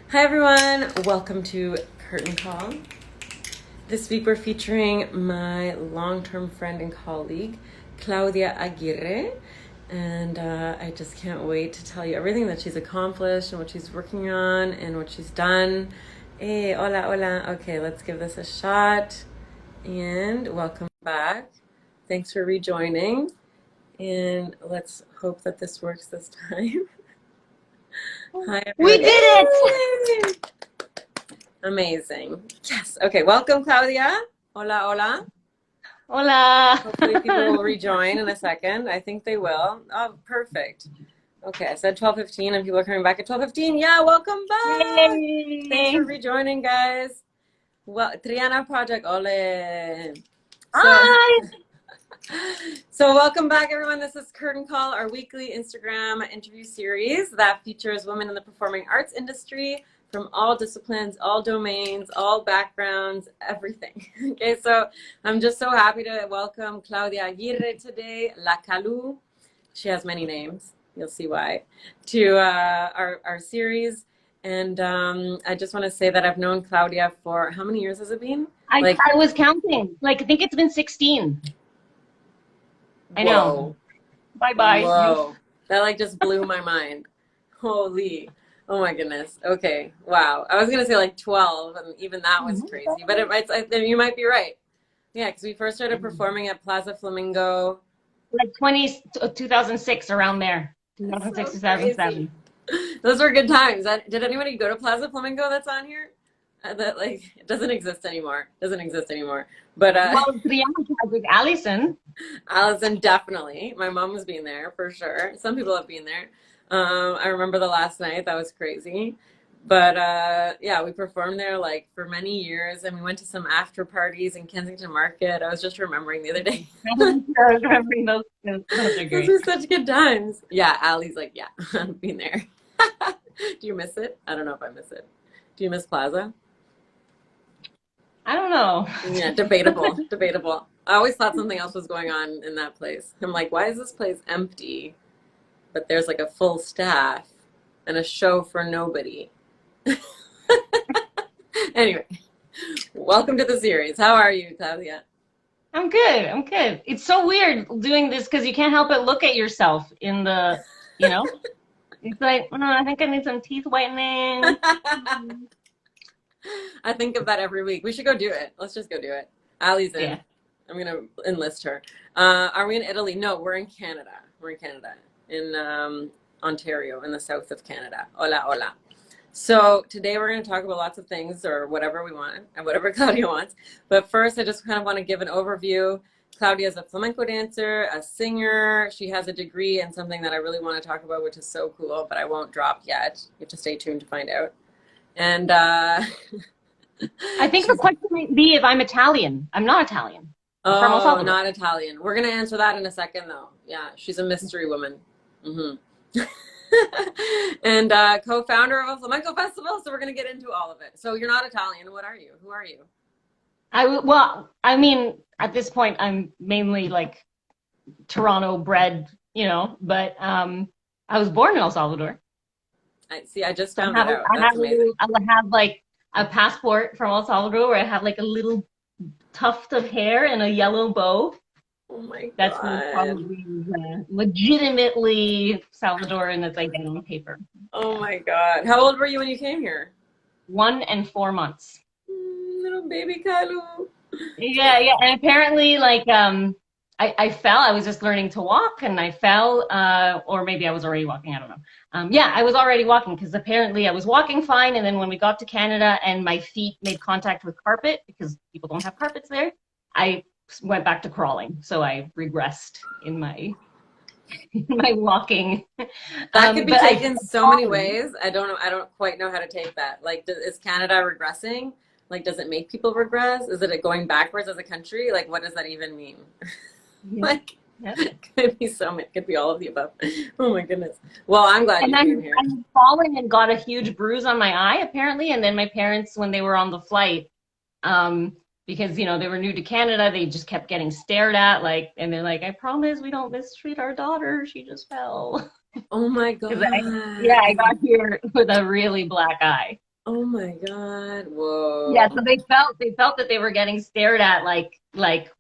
Hi everyone, welcome to Curtain Call. This week we're featuring my long-term friend and colleague, Claudia Aguirre, and I just can't wait to tell you everything that she's accomplished and what she's working on and what she's done. Hey, hola, hola. Okay, let's give this a shot, and welcome back. Thanks for rejoining, and let's hope that this works this time. Hi We everyone. did it! Yay! Amazing. Yes. Okay. Welcome, Claudia. Hola, hola. Hola. Hopefully people will rejoin in a second. I think they will. Oh, perfect. Okay. I said 12:15 and people are coming back at 12:15. Yeah. Welcome back. Thanks for Yay. rejoining, guys. Well, Triana Project. Ole. So, Hi. so welcome back, everyone. This is Curtain Call, our weekly Instagram interview series that features women in the performing arts industry from all disciplines, all domains, all backgrounds, everything. Okay, so I'm just so happy to welcome Claudia Aguirre today, La Calu. She has many names. You'll see why. To our series. And I just want to say that I've known Claudia for how many years has it been? I, Like, I was counting. Like, I think it's been 16. I know. whoa. Bye-bye. Whoa. That like just blew my mind. Holy. Oh my goodness. Okay. Wow. I was gonna say like 12, and even that was crazy. But you might be right. Yeah, because we first started performing at Plaza Flamingo. Like 2006, around there. That's 2006, so crazy. 2007. Those were good times. Did anybody go to Plaza Flamingo that's on here? That like it doesn't exist anymore. Doesn't exist anymore. But Well, Triana was with Allison. Allison, definitely. My mom was being there for sure. Some people have been there. I remember the last night. That was crazy. But yeah, we performed there like for many years, and we went to some after parties in Kensington Market. I was just remembering the other day. I was remembering those. Those are Those great. were such good times. Yeah, Allie's like, yeah, I've been there. Do you miss it? I don't know if I miss it. Do you miss Plaza? I don't know. Yeah, debatable, debatable. I always thought something else was going on in that place. I'm like, why is this place empty? But there's like a full staff and a show for nobody. Anyway, welcome to the series. How are you, Claudia? I'm good. I'm good. It's so weird doing this because you can't help but look at yourself in the, you know? It's like, oh, I think I need some teeth whitening. I think of that every week. We should go do it. Let's just go do it. Allie's in. Yeah. I'm gonna enlist her. Are we in Italy? No, we're in Canada. We're in Canada, in Ontario, in the south of Canada. Hola, hola. So today we're going to talk about lots of things, or whatever we want, and whatever Claudia wants. But first, I just kind of want to give an overview. Claudia is a flamenco dancer, a singer. She has a degree in something that I really want to talk about, which is so cool, but I won't drop yet. You have to stay tuned to find out. And I think the she's, question might be if I'm Italian. I'm not Italian. I'm from El oh, Salvador. not Italian. We're going to answer that in a second, though. Yeah, she's a mystery woman. Mm-hmm. And co-founder of a flamenco festival, so we're going to get into all of it. So you're not Italian. What are you? Who are you? Well, I mean, at this point, I'm mainly like Toronto bred, but I was born in El Salvador. I see. I just I found that have, out. I That's have, amazing. I have like a passport from El Salvador where I have like a little tuft of hair and a yellow bow. Oh my That's God. probably legitimately Salvadoran as I get on paper. Oh my God. How old were you when you came here? 1 and 4 months. Little baby Kalu. Yeah, yeah. And apparently, like, I fell. I was just learning to walk and I fell, or maybe I was already walking. I don't know. Yeah, I was already walking because apparently I was walking fine. And then when we got to Canada and my feet made contact with carpet because people don't have carpets there, I went back to crawling. So I regressed in my in my walking. That could be But I taken so many fallen. ways. I don't know. I don't quite know how to take that. Like, is Canada regressing? Like, does it make people regress? Is it going backwards as a country? Like, what does that even mean? Yeah, Like, yeah. could be so many. Could be all of the above. Oh my goodness. Well, I'm glad And you came then here. I had fallen and got a huge bruise on my eye, apparently. And then my parents, when they were on the flight, um, because they were new to Canada, they just kept getting stared at, like, and they're like, "I promise we don't mistreat our daughter. She just fell." Oh my Because yeah, God. I got here with a really black eye. Oh my God. Yeah, Whoa. so they felt that they were getting stared at, like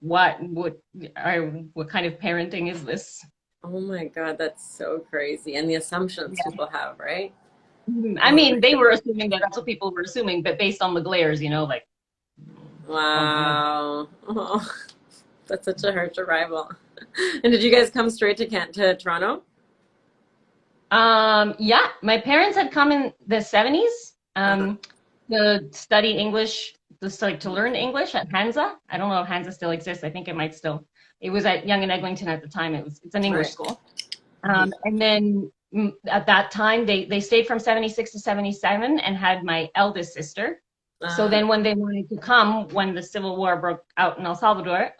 what kind of parenting is this? Oh my God, that's so crazy. And the assumptions Yeah. people have, right? I Oh my mean, they God. were assuming that that's what people were assuming, but based on the glares, like bumping into. Wow. Oh, that's such a harsh arrival. And did you guys come straight to Toronto? Yeah, my parents had come in the 70s Uh-huh. to study English, to learn English at Hansa. I don't know if Hansa still exists. I think it might still. It was at Yonge and Eglinton at the time. It's an English Right. school. Mhm. And then at that time, they stayed from 76 to 77 and had my eldest sister. So Uh, then when they wanted to come, when the Civil War broke out in El Salvador,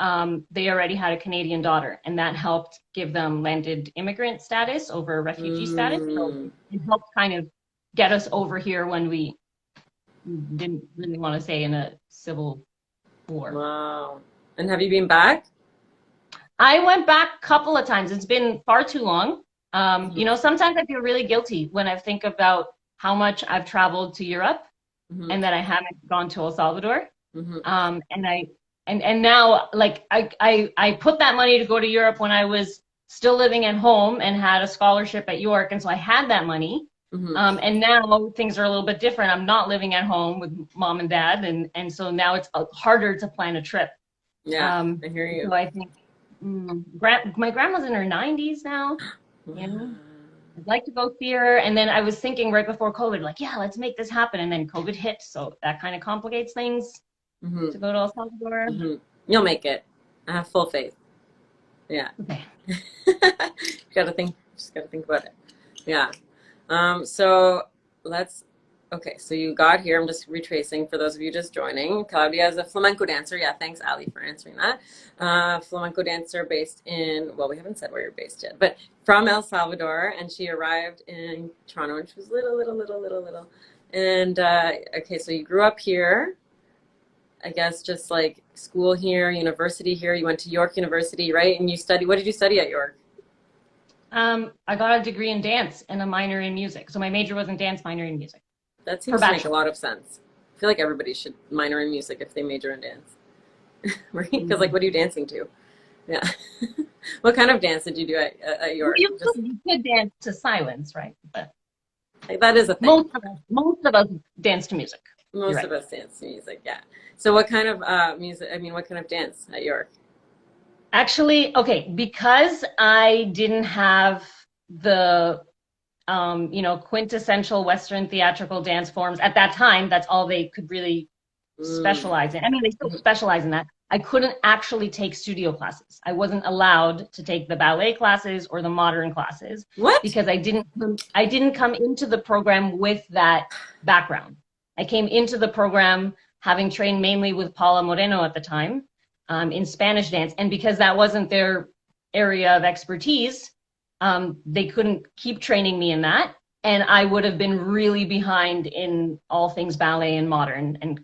they already had a Canadian daughter, and that helped give them landed immigrant status over refugee status. So mm, it helped kind of get us over here when we didn't really want to stay in a civil war. wow. And have you been back? I went back a couple of times. It's been far too long. Mhm. Sometimes I feel really guilty when I think about how much I've traveled to Europe Mhm. and that I haven't gone to El Salvador. Mhm. And now, like, I put that money to go to Europe when I was still living at home and had a scholarship at York, and so I had that money. Mhm. And now things are a little bit different. I'm not living at home with mom and dad, and so now it's harder to plan a trip. Yeah, Um, I hear you. so I think my grandma's in her 90s now. Wow. You know, I'd like to go see her. And then I was thinking right before COVID, like, yeah, let's make this happen. And then COVID hit, so that kind of complicates things Mhm. to go to El Salvador. Mhm. You'll make it. I have full faith. Yeah. Okay. Gotta think. Just gotta think about it. Yeah. So let's. Okay, so you got here. I'm just retracing for those of you just joining. Claudia is a flamenco dancer. Yeah, thanks, Ali, for answering that. Flamenco dancer based in, well, we haven't said where you're based yet, but from El Salvador. And she arrived in Toronto when she was little. And okay, so you grew up here, I guess, just like school here, university here. You went to York University, right? And you studied, what did you study at York? I got a degree in dance and a minor in music. So my major was in dance, minor in music That for seems to make a bachelor. lot of sense. I feel like everybody should minor in music if they major in dance, right? Because like, Mm. what are you dancing to? Yeah. What kind of dance did you do at Well, York? Just you could dance to silence, right? But like, that is a thing. most of us dance to music. You're Most right. of us dance to music, yeah. So what kind of music? I mean, what kind of dance at York? Actually, okay, because I didn't have the quintessential Western theatrical dance forms at that time. That's all they could really Mm. specialize in. I mean, they still specialize in that. I couldn't actually take studio classes. I wasn't allowed to take the ballet classes or the modern classes What? because I didn't come into the program with that background. I came into the program having trained mainly with Paula Moreno at the time in Spanish dance, and because that wasn't their area of expertise, they couldn't keep training me in that, and I would have been really behind in all things ballet and modern. And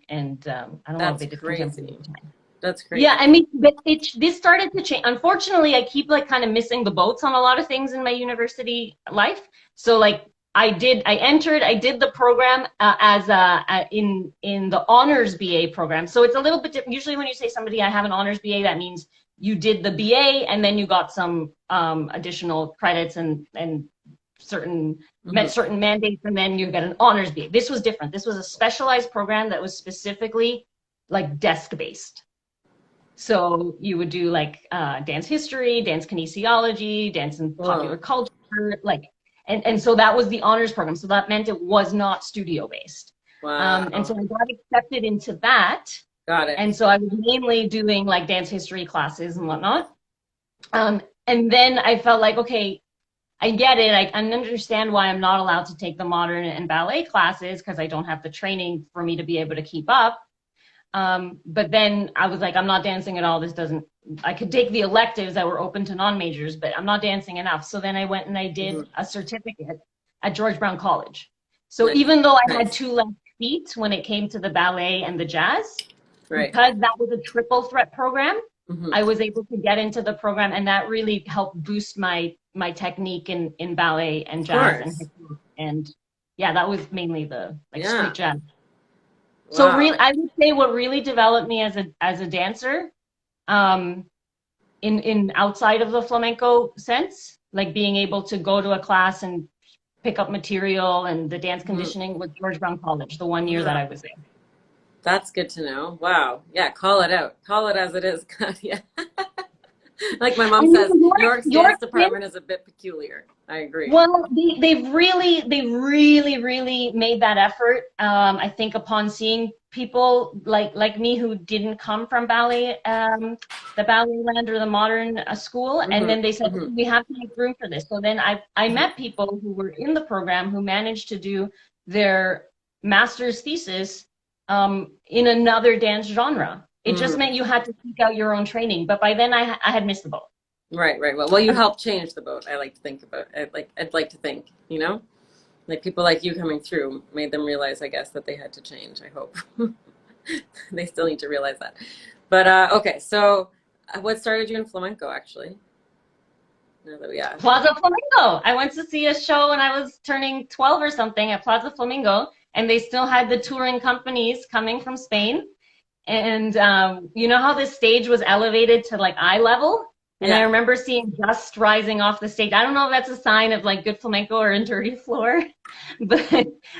I don't know if That's they did contemporary crazy. at the time. That's Yeah, crazy. I mean, but this started to change. Unfortunately, I keep like kind of missing the boats on a lot of things in my university life. So like I did the program as in the honors BA program. So it's a little bit different. Usually when you say somebody, I have an honors BA, that means you did the BA and then you got some additional credits and certain met Hmm. certain mandates, and then you get an honors BA. This was different. This was a specialized program that was specifically like desk based. So you would do like dance history, dance kinesiology, dance and popular Whoa. culture, like, and so that was the honors program. So that meant it was not studio based. And Wow. so I got accepted into that. Got it. And so I was mainly doing like dance history classes and whatnot. And then I felt like, okay, I get it. I understand why I'm not allowed to take the modern and ballet classes because I don't have the training for me to be able to keep up. But then I was like, I'm not dancing at all. This doesn't, I could take the electives that were open to non-majors, but I'm not dancing enough. So then I went and I Hmm. did a certificate at George Brown College. So Nice. even though I had Nice. two left feet when it came to the ballet and the jazz, Right. because that was a triple threat program, Hmm. I was able to get into the program, and that really helped boost my technique in ballet and Of jazz and course. hip hop. And yeah, that was mainly the like street Yeah. jazz. So Wow. really, I would say what really developed me as a dancer, um, in outside of the flamenco sense, like being able to go to a class and pick up material and the dance Mhm. conditioning with George Brown College, the 1 year that Wow. I was there. That's good to know. Wow. Yeah, call it out. Call it as it is. Yeah. Like my mom And says, York's your dance department is a bit peculiar. I agree. well, they really made that effort. I think upon seeing people like me who didn't come from ballet, the ballet land or the modern school, and Hmm. then they said Hmm. we have to make room for this. So then I met people who were in the program who managed to do their master's thesis in another dance genre. It just Hmm. meant you had to seek out your own training. But by then I had missed the boat. Right, right. Well, you helped change the boat. I like to think about. I'd like to think, like people like you coming through made them realize, I guess, that they had to change. I hope they still need to realize that. But okay, so what started you in flamenco, actually? Now that we asked. Plaza Flamingo. I went to see a show when I was turning 12 or something at Plaza Flamingo, and they still had the touring companies coming from Spain. And you know how the stage was elevated to like eye level? And I Yeah. remember seeing dust rising off the stage. I don't know if that's a sign of like good flamenco or a dirty floor, but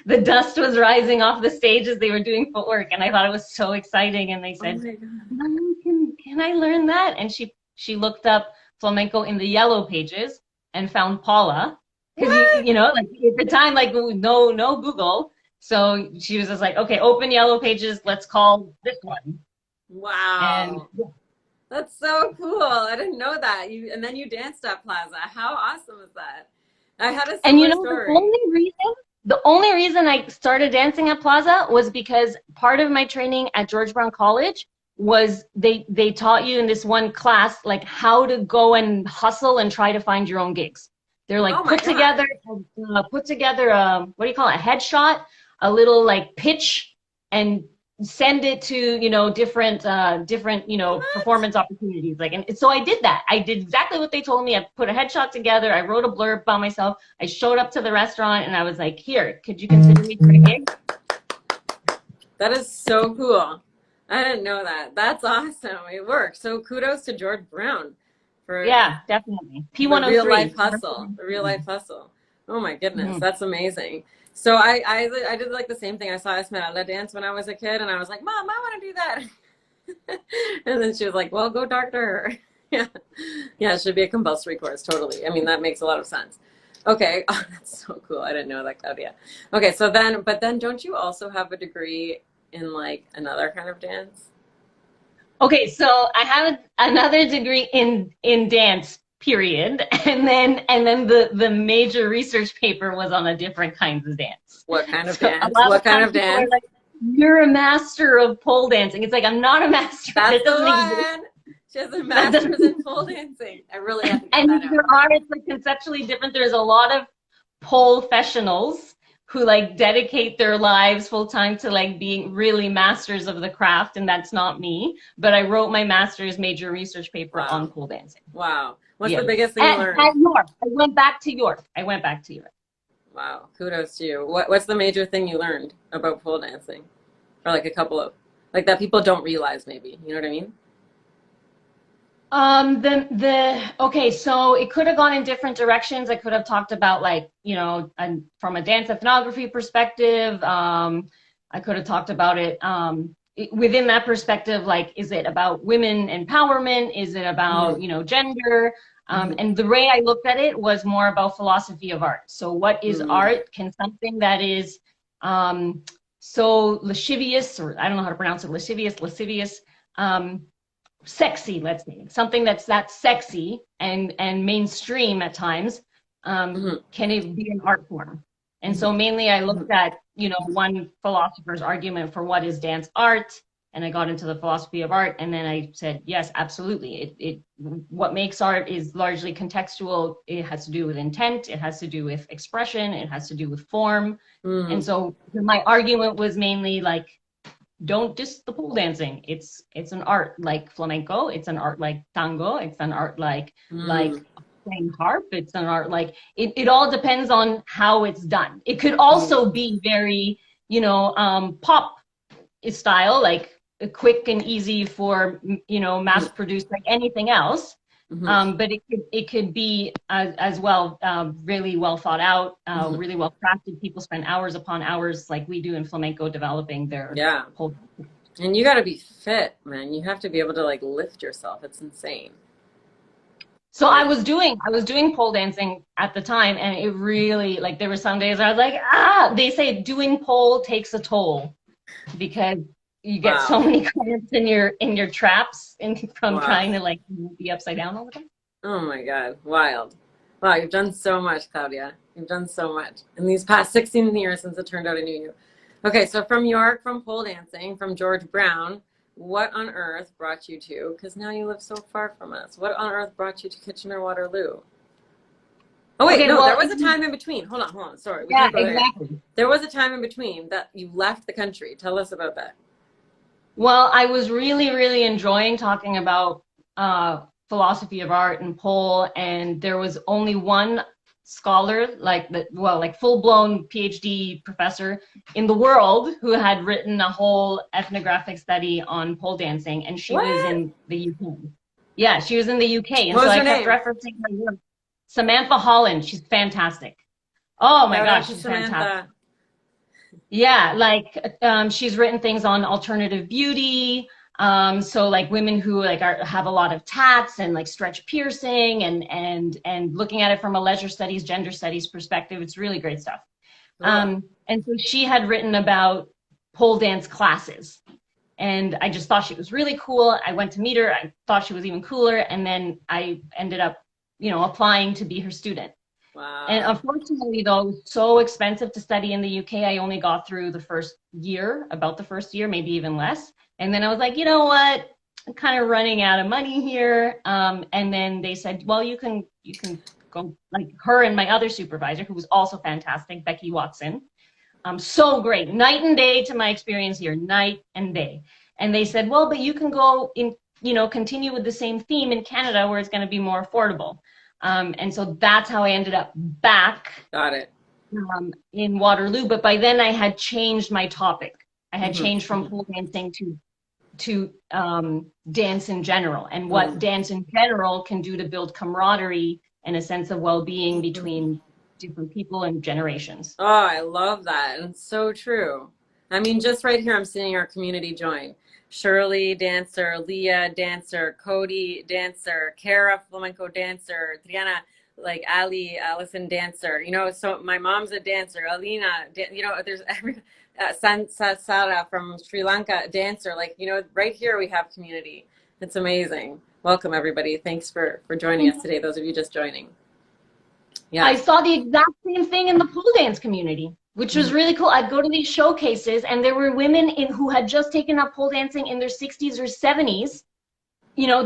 the dust was rising off the stage as they were doing footwork, and I thought it was so exciting. And they Oh said, my God. "Mom, can I learn that?" And she looked up flamenco in the yellow pages and found Paula, because What? you know like at the time like no Google. So she was just like, okay, open yellow pages, let's call this one. And Wow. That's so cool. I didn't know that. And then you danced at Plaza. How awesome is that? I had a And you similar know, story. the only reason I started dancing at Plaza was because part of my training at George Brown College was they taught you in this one class like how to go and hustle and try to find your own gigs. They're Oh like my God. put together what do you call it, a headshot, a little like pitch, and send it to different What? performance opportunities, like. And so I did that. I did exactly what they told me. I put a headshot together, I wrote a blurb about myself, I showed up to the restaurant, and I was like, here, could you consider me for a gig? That is so cool. I didn't know that. That's awesome. It worked. So kudos to George Brown for Yeah, definitely. the real life P103. hustle. The real life hustle. Oh my goodness, Mhm. that's amazing. So I did like the same thing. I saw Esmeralda dance when I was a kid, and I was like, Mom, I want to do that. And then she was like, Well, go talk to her. Yeah, yeah, it should be a compulsory course. Totally. I mean, that makes a lot of sense. Okay, oh, that's so cool. I didn't know that, Claudia. Okay, so but then, don't you also have a degree in like another kind of dance? Okay, so I have another degree in dance, period, and then the major research paper was on a different kinds of dance. What kind of So a dance? lot of What kind times of people are dance? like, "You're a master of pole dancing." It's like, I'm not a master. That's That the doesn't exist. one. She has a That doesn't. master's in pole dancing. I really have to get And that out. there are, it's like conceptually different. There's a lot of pole professionals who like dedicate their lives full time to like being really masters of the craft, and that's not me. But I wrote my master's major research paper on Wow. pole dancing. Wow. What's Yeah, the biggest thing you at learned? York. I went back to York. I went back to York. Wow. Kudos to you. What's the major thing you learned about pole dancing? Or like a couple of like that people don't realize maybe. You know what I mean? The okay, so it could have gone in different directions. I could have talked about like, from a dance ethnography perspective. I could have talked about it, within that perspective, like, is it about women empowerment? Is it about, Mm-hmm. gender? Mm-hmm. And the way I looked at it was more about philosophy of art. So what is Mm-hmm. art? Can something that is so lascivious, or I don't know how to pronounce it, lascivious, um, sexy, let's say, something that's that sexy and mainstream at times, Mm-hmm. can it be an art form? And so Mm-hmm. mainly I Mm-hmm. looked at, one philosopher's argument for what is dance art, and I got into the philosophy of art, and then I said, yes, absolutely. It what makes art is largely contextual. It has to do with intent, it has to do with expression, it has to do with form. And Mm-hmm. so my argument was mainly like, don't diss the pole dancing. It's an art like flamenco. It's an art like tango. It's an art like Mm-hmm. like playing harp, it's an art. Like it all depends on how it's done. It could also be very, pop style, like quick and easy for, mass produced like anything else. But it could be as well really well thought out, really well crafted. People spend hours upon hours, like we do in flamenco, developing their whole. And you got to be fit, man. You have to be able to like lift yourself. It's insane. So I was doing pole dancing at the time, and it really, like, there were some days I was like, they say doing pole takes a toll because you get so many cramps in your traps from trying to like be upside down all the time. Oh my God, wild. Wow, you've done so much, Claudia. You've done so much in these past 16 years since it turned out I knew you. Okay, so from York, from pole dancing, from George Brown, what on earth brought you to, because now you live so far from us, what on earth brought you to Kitchener-Waterloo? Oh wait, no, there was a time in between. Hold on, sorry. Yeah, exactly. There was a time in between that you left the country. Tell us about that. Well, I was really, really enjoying talking about philosophy of art and pole, and there was only one scholar, like full-blown PhD professor in the world who had written a whole ethnographic study on pole dancing, and she was in the UK. Yeah, she was in the UK, and so I kept referencing her work. Samantha Holland, she's fantastic. Oh my gosh, she's fantastic. Yeah, like she's written things on alternative beauty. So like women who like have a lot of tats and like stretch piercing and looking at it from a leisure studies, gender studies perspective. It's really great stuff. And so she had written about pole dance classes, and I just thought she was really cool. I went to meet her. I thought she was even cooler, and then I ended up, applying to be her student. Wow. And unfortunately, though, it was so expensive to study in the UK. I only got through the first year, maybe even less. And then I was like, you know what? I'm kind of running out of money here. And then they said, well, you can go, like her and my other supervisor, who was also fantastic, Becky Watson. So great, night and day to my experience here, night and day. And they said, well, but you can go in, continue with the same theme in Canada where it's going to be more affordable. And so that's how I ended up back. Got it. In Waterloo. But by then I had changed my topic. I had changed from pole dancing to dance in general, and what dance in general can do to build camaraderie and a sense of well-being between different people and generations. Oh, I love that. And it's so true. I mean, just right here, I'm seeing our community join. Shirley, dancer; Leah, dancer; Cody, dancer; Kara, flamenco dancer; Triana, like Ali, Allison, dancer. So my mom's a dancer. Alina, there's every Sara from Sri Lanka, dancer. Like, right here we have community. It's amazing. Welcome everybody. Thanks for joining us today. Those of you just joining. Yeah, I saw the exact same thing in the pole dance community, which was really cool. I'd go to these showcases, and there were women who had just taken up pole dancing in their 60s or 70s,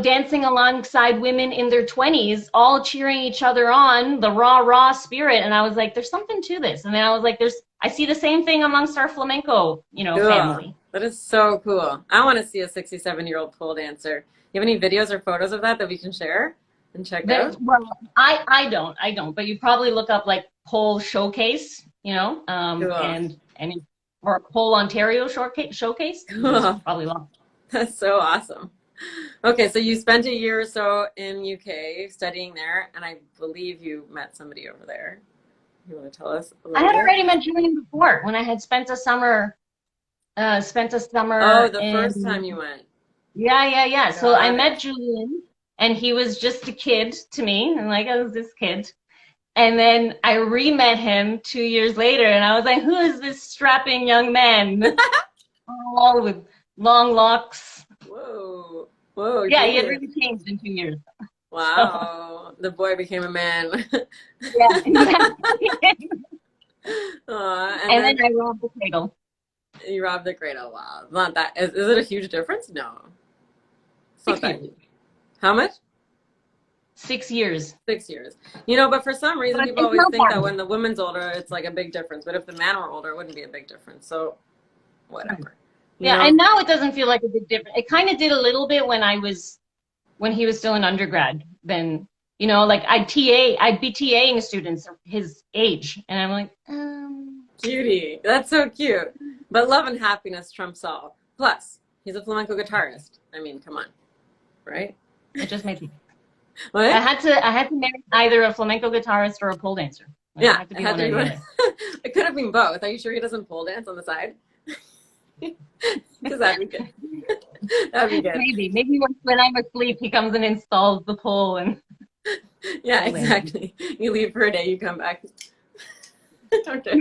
dancing alongside women in their 20s, all cheering each other on, the raw spirit. And I was like, there's something to this. And then I was like, I see the same thing amongst our flamenco, family. That is so cool. I want to see a 67-year-old pole dancer. You have any videos or photos of that we can share and check out? Well, I don't, but you probably look up like pole showcase, cool. and or pole Ontario showcase. Cool. Probably long. That's so awesome. Okay, so you spent a year or so in UK studying there, and I believe you met somebody over there. You want to tell us a little bit? I had already met Julian before, when I had spent a summer. Oh, the first time you went. Yeah. So I met Julian, and he was just a kid to me, and like, I was this kid. And then I re-met him 2 years later, and I was like, who is this strapping young man? All with long locks. Whoa. Yeah, he had really changed in 2 years. Wow. So. The boy became a man. Yeah. And then I robbed the cradle. You robbed the cradle. Wow. It's not that. Is it a huge difference? No. It's not that huge. How much? 6 years. 6 years. But for some reason, people always think that when the woman's older, it's like a big difference. But if the man were older, it wouldn't be a big difference. So, whatever. Yeah, and now it doesn't feel like a big difference. It kind of did a little bit when he was still an undergrad. Then You know, like I'd be TAing students his age, and I'm like, Cutie. That's so cute. But love and happiness trumps all. Plus, he's a flamenco guitarist. I mean, come on, right? it just made me. What? I had to marry either a flamenco guitarist or a pole dancer. Like, Yeah, it had to be one or the other. It could have been both. Are you sure he doesn't pole dance on the side? Because that'd be good. That'd be good. Maybe when I'm asleep, he comes and installs the pole and. Yeah, exactly. You leave for a day, you come back. Okay.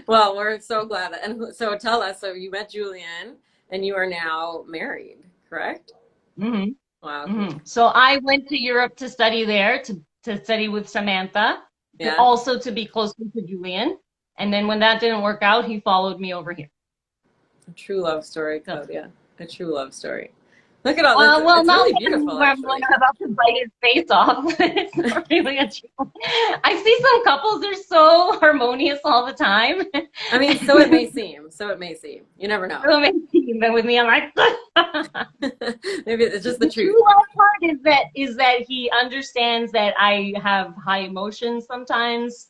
Well, we're so glad. And so tell us, so you met Julian and you are now married, correct? Mm-hmm. Wow. Mm-hmm. So I went to Europe to study there, to study with Samantha, Yeah. also to be closer to Julian. And then when that didn't work out, he followed me over here. A true love story, Claudia. A true love story. Look at all this. Well, it's not really beautiful, where I'm about to bite his face off. It's not really a true. I see some couples, they're so harmonious all the time. I mean, so it may seem. So it may seem. You never know. So it may seem, but with me, I'm like. Maybe it's just the truth. true love part is that he understands that I have high emotions sometimes,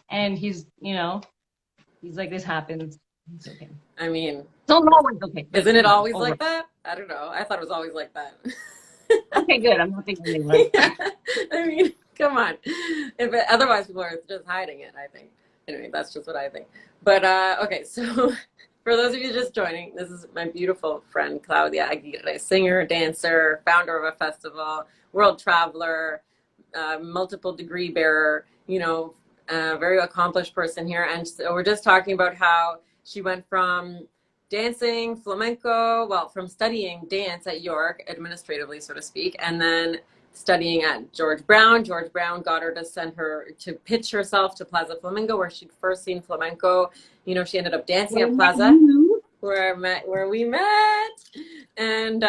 and he's like, this happens. It's okay. I mean, don't always okay. Isn't it always like that? I don't know. I thought it was always like that. Okay, good. I'm not the only one. Yeah. I mean, come on. Otherwise, people are just hiding it, I think. Anyway, that's just what I think. But, okay, so for those of you just joining, this is my beautiful friend, Claudia Aguirre, singer, dancer, founder of a festival, world traveler, multiple degree bearer, very accomplished person here. And so we're just talking about how she went from dancing flamenco, from studying dance at York, administratively, so to speak, and then studying at George Brown. George Brown got her to send her to pitch herself to Plaza Flamingo, where she'd first seen flamenco. She ended up dancing at Plaza, where we met. And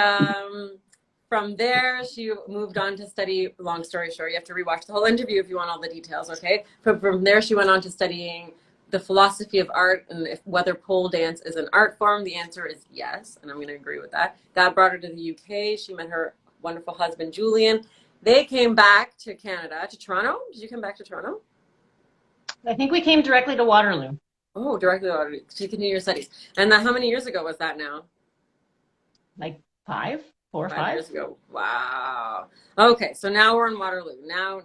from there, she moved on to study, long story short, you have to rewatch the whole interview if you want all the details, okay? But from there, she went on to studying the philosophy of art and whether pole dance is an art form. The answer is yes, and I'm going to agree with that. That brought her to the UK. She met her wonderful husband, Julian. They came back to Canada, to Toronto. Did you come back to Toronto? I think we came directly to Waterloo. Oh, directly to Waterloo. To continue your studies. And how many years ago was that now? Like 4 or 5 years ago. Wow. Okay, so now we're in Waterloo. Now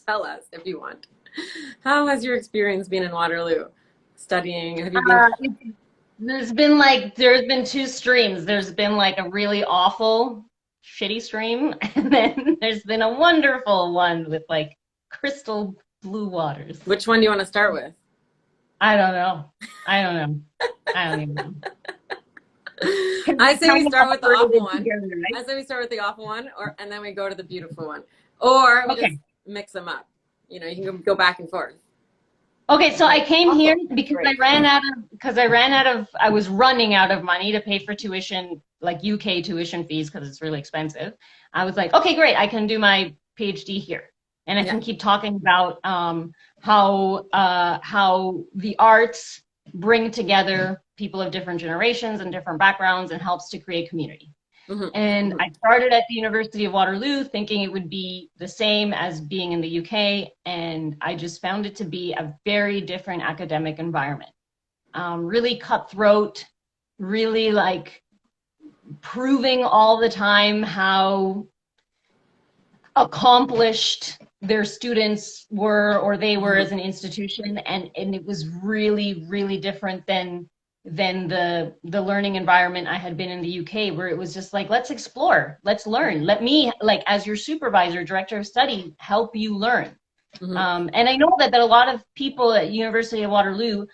tell us if you want. How has your experience been in Waterloo? Studying? Have you been? There's been 2 streams. There's been like a really awful, shitty stream, and then there's been a wonderful one with like crystal blue waters. Which one do you want to start with? I don't know. I don't even know. I say we start with the awful one. Together, right? I say we start with the awful one, and then we go to the beautiful one, or we just mix them up. You can go back and forth. Okay, so I came here because I was running out of money to pay for tuition, like UK tuition fees, because it's really expensive. I was like, okay, great, I can do my PhD here, and I can keep talking about how the arts bring together people of different generations and different backgrounds and helps to create community. Mm-hmm. And I started at the University of Waterloo thinking it would be the same as being in the UK, and I just found it to be a very different academic environment. Really cutthroat, really like proving all the time how accomplished their students were or they were as an institution, and it was really, really different than the learning environment I had been in the UK, where it was just like, let's explore, let's learn. Let me, like, as your supervisor, director of study, help you learn. Mm-hmm. And I know that a lot of people at University of Waterloo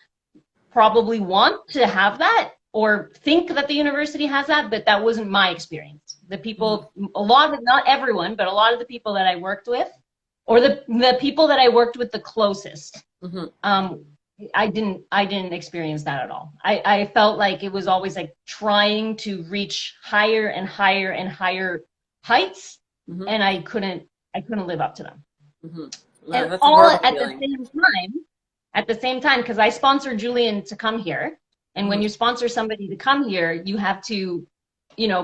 probably want to have that or think that the university has that, but that wasn't my experience. The people, not everyone, but a lot of the people that I worked with, or the people that I worked with the closest, I didn't experience that at all. I felt like it was always like trying to reach higher and higher and higher heights, and I couldn't live up to them. Well, and all at the same time, because I sponsored Julian to come here, and when you sponsor somebody to come here, you have to,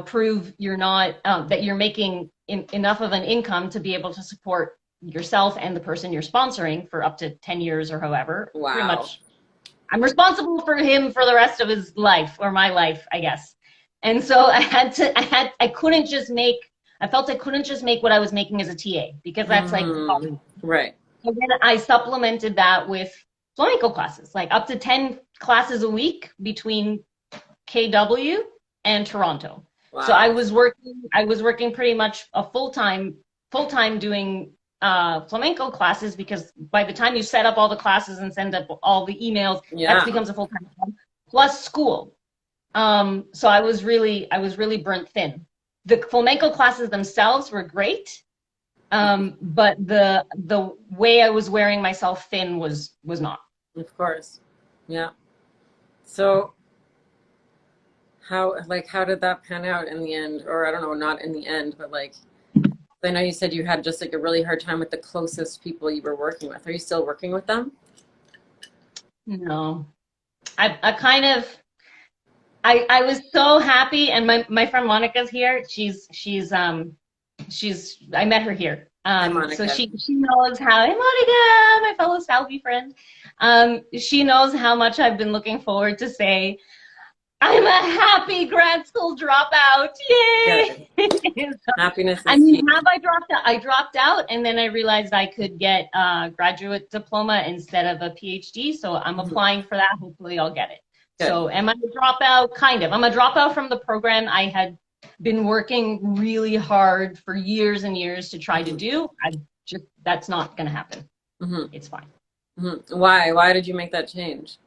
prove you're not that you're making enough of an income to be able to support yourself and the person you're sponsoring for up to 10 years or however. Wow. Pretty much, I'm responsible for him for the rest of his life, or my life, I guess. And so I couldn't just make, I felt I couldn't just make what I was making as a TA, because that's like, right. And then I supplemented that with flamenco classes, like up to 10 classes a week between KW and Toronto. Wow. So I was working pretty much a full-time doing flamenco classes, because by the time you set up all the classes and send up all the emails, that becomes a full-time job, plus school. So I was really burnt thin. The flamenco classes themselves were great, but the way I was wearing myself thin was not. Of course, yeah. So how did that pan out in the end? Or I don't know, not in the end, but like, I know you said you had just like a really hard time with the closest people you were working with. Are you still working with them? No, I kind of, I was so happy, and my friend Monica's here. I met her here. So she knows how, hey Monica, my fellow Salvi friend. She knows how much I've been looking forward to say, I'm a happy grad school dropout. Yay! Happiness is I mean, key. I dropped out, and then I realized I could get a graduate diploma instead of a PhD. So I'm applying for that. Hopefully I'll get it. Good. So am I a dropout? Kind of. I'm a dropout from the program I had been working really hard for years and years to try to do. That's not going to happen. It's fine. Why did you make that change?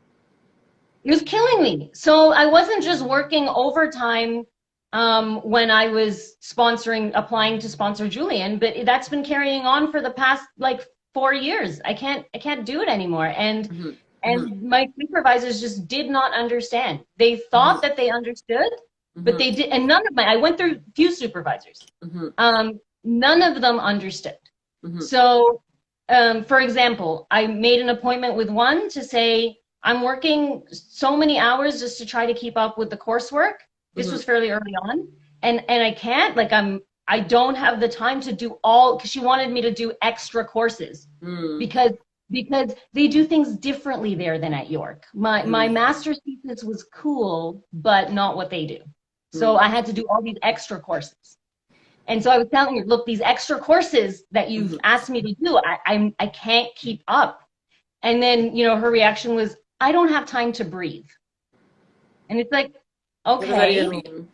It was killing me. So I wasn't just working overtime when I was applying to sponsor Julian, but that's been carrying on for the past like 4 years. I can't do it anymore. And my supervisors just did not understand. They thought that they understood, but they did. And I went through a few supervisors. None of them understood. So, for example, I made an appointment with one to say, I'm working so many hours just to try to keep up with the coursework. This was fairly early on. And I can't, like, I don't have the time to do because she wanted me to do extra courses because they do things differently there than at York. My master's thesis was cool, but not what they do. So I had to do all these extra courses. And so I was telling her, look, these extra courses that you've asked me to do, I can't keep up. And then, her reaction was, I don't have time to breathe. And it's like, okay. What does that even mean?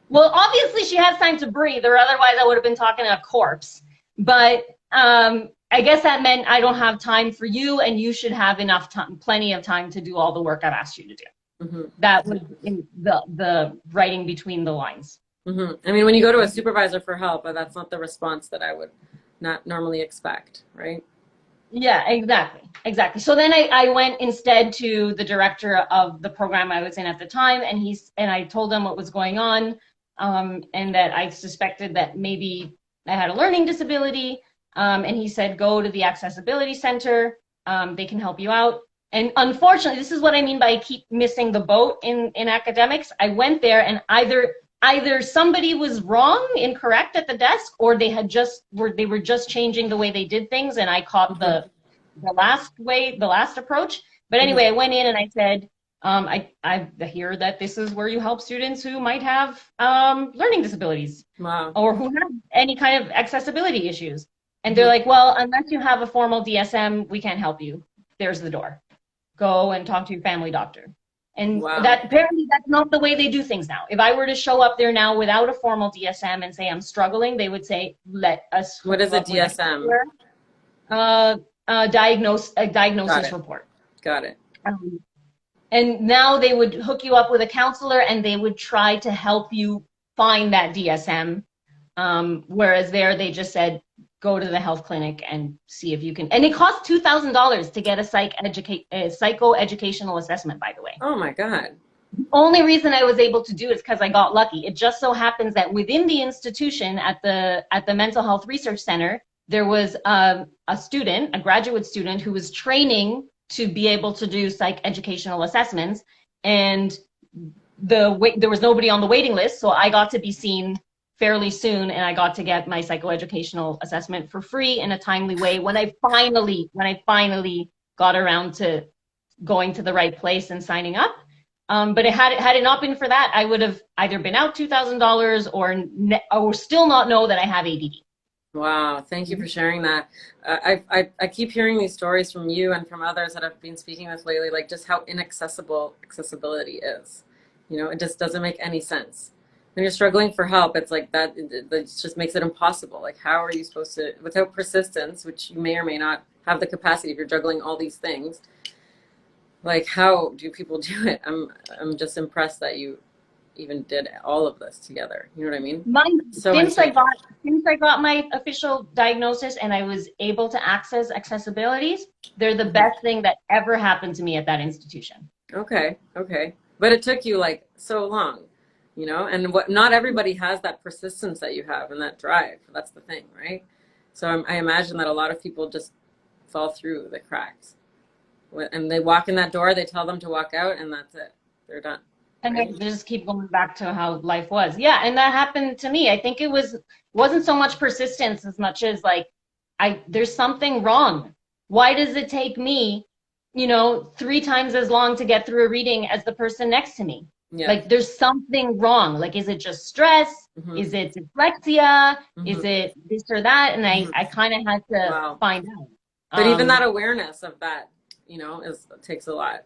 Well, obviously she has time to breathe, or otherwise I would have been talking to a corpse. But I guess that meant I don't have time for you, and you should have enough time, plenty of time to do all the work I've asked you to do. That was in the writing between the lines. I mean, when you go to a supervisor for help, that's not the response that I would not normally expect, right? Yeah, exactly. So then I went instead to the director of the program I was in at the time, and I told him what was going on, and that I suspected that maybe I had a learning disability, and he said, go to the accessibility center, they can help you out. And unfortunately, this is what I mean by I keep missing the boat in academics. I went there, and either somebody was incorrect at the desk, or they were just changing the way they did things, and I caught the last approach. But anyway, I went in and I said, I hear that this is where you help students who might have learning disabilities, or who have any kind of accessibility issues. And they're like, well, unless you have a formal DSM, we can't help you. There's the door. Go and talk to your family doctor. And that apparently that's not the way they do things now. If I were to show up there now without a formal DSM and say I'm struggling, they would say, let us. What is a DSM? Diagnosis report. Got it. And now they would hook you up with a counselor, and they would try to help you find that DSM. Whereas there they just said, go to the health clinic and see if you can. And it costs $2,000 to get a psychoeducational assessment, by the way. Oh my God. The only reason I was able to do it is because I got lucky. It just so happens that within the institution at the Mental Health Research Center, there was a graduate student who was training to be able to do psychoeducational assessments. And there was nobody on the waiting list, so I got to be seen fairly soon, and I got to get my psychoeducational assessment for free in a timely way when I finally got around to going to the right place and signing up. But had it not been for that, I would have either been out $2,000 or still not know that I have ADD. Wow, thank you for sharing that. I keep hearing these stories from you and from others that I've been speaking with lately, like just how inaccessible accessibility is. You know, it just doesn't make any sense. When you're struggling for help, it's like that, it just makes it impossible. Like, how are you supposed to, without persistence, which you may or may not have the capacity if you're juggling all these things, like, how do people do it? I'm just impressed that you even did all of this together. You know what I mean? Since I got my official diagnosis and I was able to access accessibilities, they're the best thing that ever happened to me at that institution. Okay, okay. But it took you like so long, you know, and not everybody has that persistence that you have and that drive. That's the thing, right? So I imagine that a lot of people just fall through the cracks. And they walk in that door, they tell them to walk out, and that's it. They're done. And they just keep going back to how life was. Yeah, and that happened to me. I think wasn't so much persistence as much as like, there's something wrong. Why does it take me, 3 times as long to get through a reading as the person next to me? Yeah. Like, there's something wrong. Like, is it just stress? Mm-hmm. Is it dyslexia? Mm-hmm. Is it this or that? And I kind of had to find out. But even that awareness of that, takes a lot,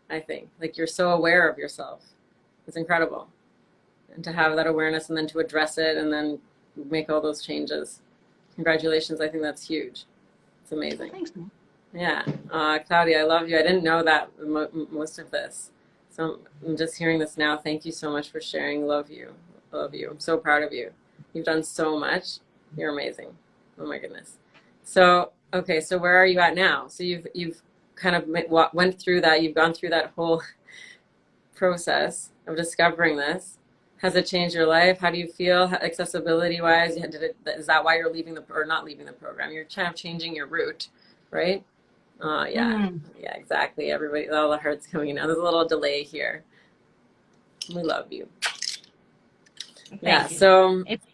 I think. Like, you're so aware of yourself. It's incredible. And to have that awareness and then to address it and then make all those changes. Congratulations. I think that's huge. It's amazing. Thanks, man. Yeah. Claudia, I love you. I didn't know that most of this. So I'm just hearing this now. Thank you so much for sharing. Love you. Love you. I'm so proud of you. You've done so much. You're amazing. Oh my goodness. So, okay. So where are you at now? So you've kind of went through that. You've gone through that whole process of discovering this. Has it changed your life? How do you feel accessibility wise? Is that why you're leaving or not leaving the program? You're kind of changing your route, right? Yeah, yeah, exactly. Everybody, all the hearts coming in now. There's a little delay here. We love you. Thank you. So it's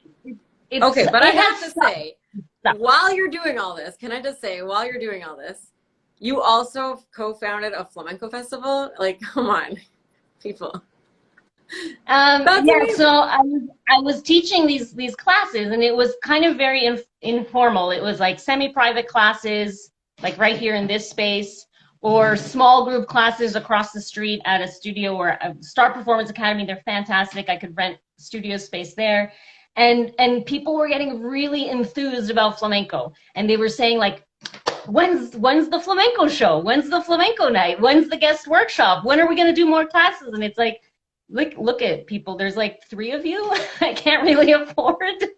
okay, but I have to say, while you're doing all this, can I just say, while you're doing all this, you also co-founded a flamenco festival? Like, come on, people. Yeah, so I was teaching these classes, and it was kind of very informal. It was like semi-private classes, like right here in this space, or small group classes across the street at a studio or a Star Performance Academy. They're fantastic. I could rent studio space there. And people were getting really enthused about flamenco. And they were saying like, when's the flamenco show? When's the flamenco night? When's the guest workshop? When are we going to do more classes? And it's like, look at people. There's like 3 of you. I can't really afford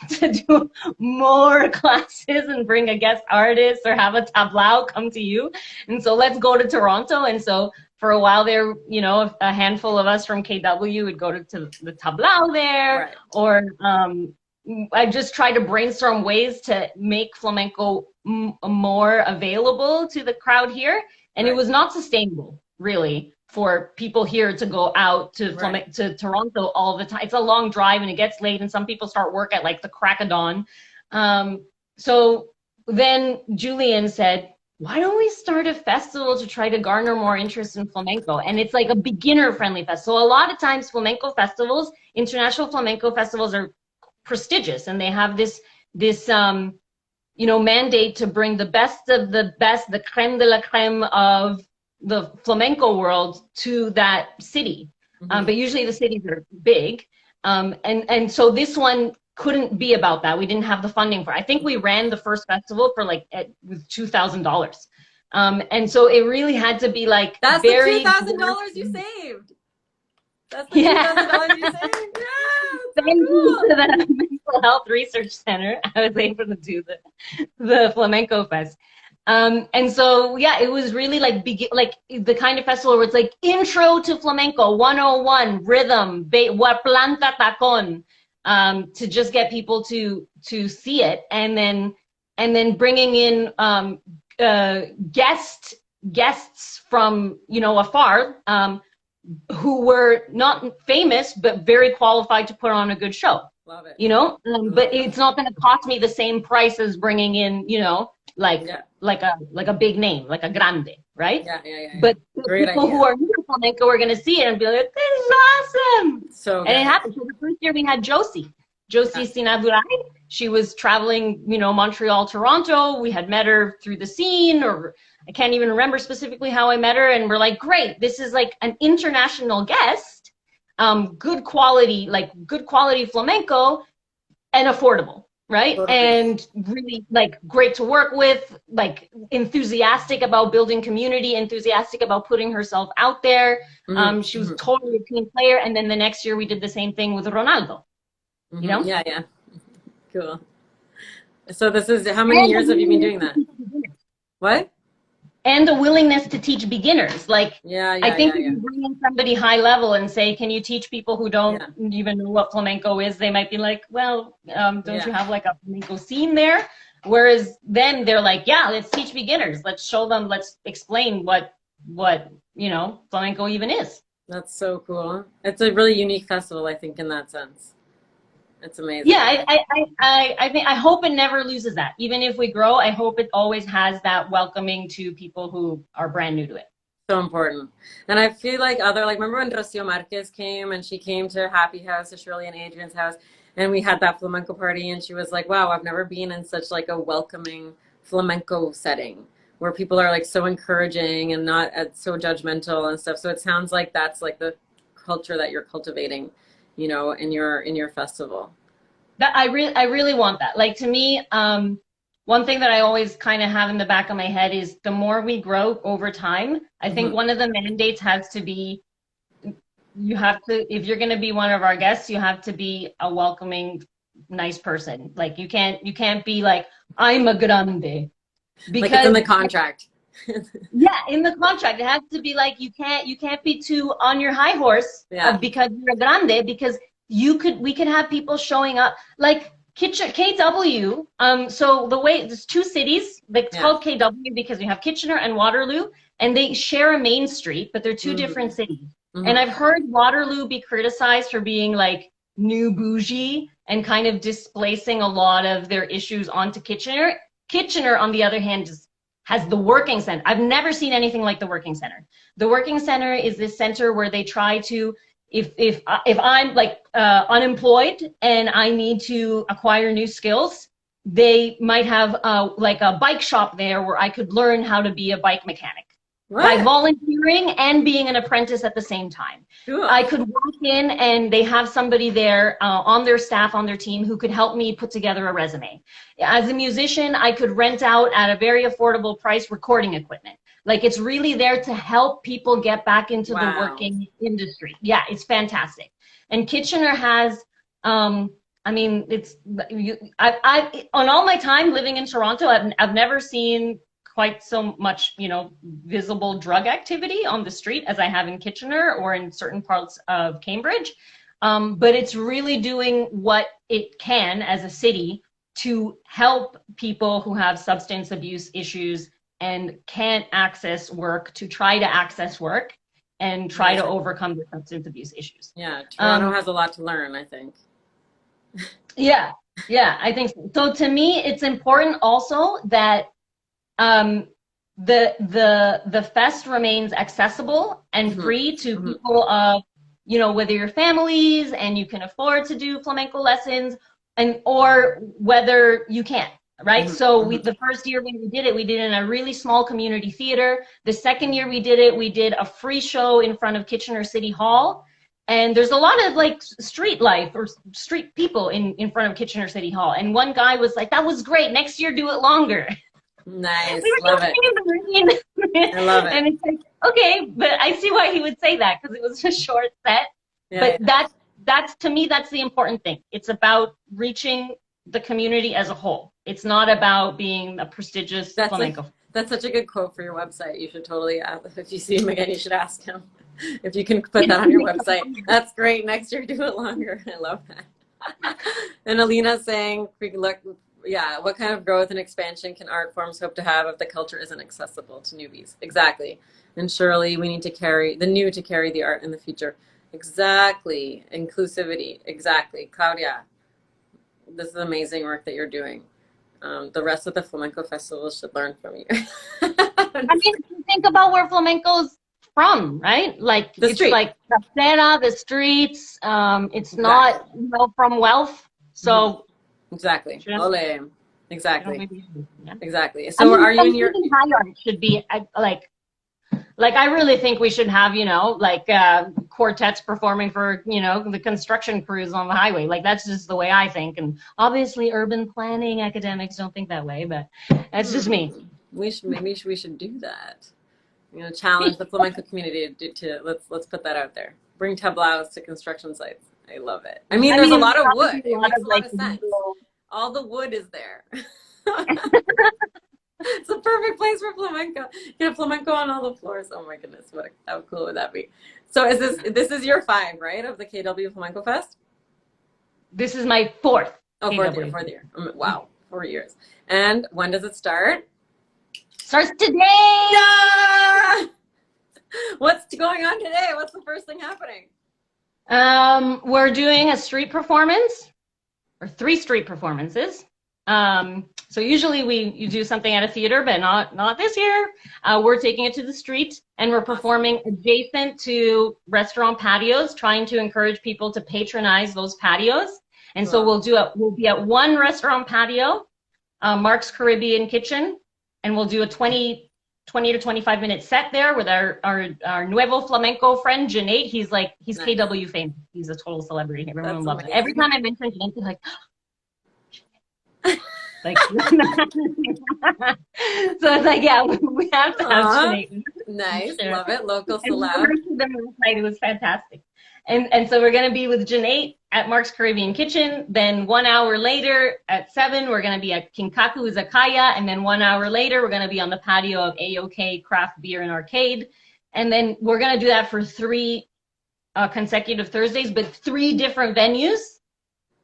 to do more classes and bring a guest artist or have a tablau come to you. And so let's go to Toronto. And so for a while there, a handful of us from KW would go to the tablau there. Right. Or I just tried to brainstorm ways to make flamenco more available to the crowd here. And It was not sustainable, really, for people here to go out to to Toronto all the time. It's a long drive and it gets late, and some people start work at like the crack of dawn. So then Julian said, why don't we start a festival to try to garner more interest in flamenco? And it's like a beginner-friendly festival. So a lot of times flamenco festivals, international flamenco festivals, are prestigious, and they have this mandate to bring the best of the best, the creme de la creme of the flamenco world to that city. Mm-hmm. But usually the cities are big. And so this one couldn't be about that. We didn't have the funding for it. I think we ran the first festival for with $2,000. And so it really had to be like, that's very the $2,000 you saved. That's the $2,000 you saved. Yeah, thank you to the Mental Health Research Center. I was able to do the Flamenco Fest. And so, yeah, it was really like the kind of festival where it's like intro to flamenco 101, rhythm, what planta tacon, to just get people to see it, and then bringing in guests from afar, who were not famous but very qualified to put on a good show. Love it. you know, I but love that. it's not going to cost me the same price as bringing in, you know, Yeah. like a big name, like a grande, right? Yeah. But the Great people who idea. are new to flamenco are going to see it and be like, this is awesome. So And it good. happened. So the first year we had Josie Yeah. Sinadurai. She was traveling, you know, Montreal, Toronto. We had met her through the scene, or I can't even remember specifically how I met her. And we're like, great, this is like an international guest, good quality flamenco and affordable, right? Totally. And really like great to work with, like enthusiastic about building community, enthusiastic about putting herself out there. She was totally a team player. And then the next year we did the same thing with Ronaldo, you know? Yeah. Cool. So this is, how many And a years have you been willingness doing to that? teach beginners. What? And a willingness to teach beginners. Like, I think if Yeah. you bring in somebody high level and say, can you teach people who don't Yeah. even know what flamenco is, they might be like, well, don't Yeah. you have like a flamenco scene there? Whereas then they're like, yeah, let's teach beginners. Let's show them, let's explain what, you know, flamenco even is. That's so cool. It's a really unique festival, I think, in that sense. It's Yeah, amazing. I think I hope it never loses that. Even if we grow, I hope it always has that welcoming to people who are brand new to it. So important. And I feel like like, remember when Rocio Marquez came and she came to Happy House, to Shirley and Adrian's house, and we had that flamenco party, and she was like, wow, I've never been in such like a welcoming flamenco setting where people are like so encouraging and not so judgmental and stuff. So it sounds like that's like the culture that you're cultivating, you know, in your festival. That I really want that. Like to me, one thing that I always kind of have in the back of my head is the more we grow over time, I think Hmm. one of the mandates has to be you have to, if you're going to be one of our guests, you have to be a welcoming, nice person. Like you can't be like, I'm a grande. Like it's in Because the contract. yeah, in the contract, it has to be like you can't be too on your high horse Yeah. because you're a grande, because we could have people showing up like KW. So the way there's two cities, like it's Yeah. called KW because we have Kitchener and Waterloo, and they share a main street, but they're two different Hmm. cities. And Hmm. I've heard Waterloo be criticized for being like new bougie and kind of displacing a lot of their issues onto Kitchener. Kitchener, on the other hand, has the working center. I've never seen anything like the working center. The working center is this center where they try to, if I'm like unemployed and I need to acquire new skills, they might have like a bike shop there where I could learn how to be a bike mechanic by What? volunteering and being an apprentice at the same time. Cool. I could walk in and they have somebody there on their staff, on their team, who could help me put together a resume. As a musician, I could rent out at a very affordable price recording equipment. Like it's really there to help people get back into the Wow. working industry. Yeah, it's fantastic. And Kitchener has, I mean, I on all my time living in Toronto, I've never seen quite so much, you know, visible drug activity on the street as I have in Kitchener or in certain parts of Cambridge. But it's really doing what it can as a city to help people who have substance abuse issues and can't access work to try to access work and try to Amazing. overcome the substance abuse issues. Yeah. Toronto Um, has a lot to learn, I think. yeah, yeah, I think so. So to me, it's important also that um, the fest remains accessible and Hmm. free to Hmm. people of, you know, whether you're families and you can afford to do flamenco lessons, and or whether you can't, right? Hmm. So Hmm. the first year when we did it in a really small community theater. The second year we did it, we did a free show in front of Kitchener City Hall. And there's a lot of like street life or street people in front of Kitchener City Hall. And one guy was like, that was great. Next year, do it longer. We Nice. were Love just it. in the marine. I love it. And it's like, okay, but I see why he would say that because it was a short set. Yeah. But that's to me, that's the important thing. It's about reaching the community as a whole. It's not about being a prestigious That's a flamenco. that's such a good quote for your website. You should totally ask, if you see him again, you should ask him if you can put Yeah, that on your website. That's great. Next year, do it longer. I love that. And Alina's saying, look, yeah, what kind of growth and expansion can art forms hope to have if the culture isn't accessible to newbies? Exactly. And surely we need to carry the new to carry the art in the future. Exactly. Inclusivity. Exactly. Claudia. This is amazing work that you're doing. The rest of the flamenco festival should learn from you. I mean, think about where flamenco's from, right? Like The it's street. like the cera, the streets. It's Exactly. not, from wealth. So exactly. Ole. Exactly. Yeah. Exactly. So are you in your high art should be like I really think we should have, quartets performing for, the construction crews on the highway. Like that's just the way I think. And obviously urban planning academics don't think that way, but that's just me. Maybe we should do that. Challenge the flamenco community to let's put that out there. Bring tablaos to construction sites. I love it. I mean, there's a lot of wood. It makes a lot of sense. All the wood is there. It's a perfect place for flamenco. You have flamenco on all the floors. Oh my goodness, how cool would that be? So this is your 5, right, of the KW Flamenco Fest? This is my 4th. Oh, fourth year. Wow, 4 years. And when does it start? Starts today. Yeah! What's going on today? What's the first thing happening? We're doing a street performance, or 3 street performances. So usually you do something at a theater, but not this year. We're taking it to the street, and we're performing adjacent to restaurant patios, trying to encourage people to patronize those patios. And so we'll be at one restaurant patio, Mark's Caribbean Kitchen, and we'll do a 20 to 25 minute set there with our Nuevo Flamenco friend, Janae. He's nice. KW famous. He's a total celebrity. Everyone loves him. Every time I mention Janae, he's like, like, so it's like, yeah, we have to have Janae. Nice, love it. Local celeb. It was fantastic. And so we're going to be with Janae at Mark's Caribbean Kitchen. Then 1 hour later at 7, we're going to be at Kinkaku Izakaya. And then 1 hour later, we're going to be on the patio of AOK Craft Beer and Arcade. And then we're going to do that for 3 consecutive Thursdays, but 3 different venues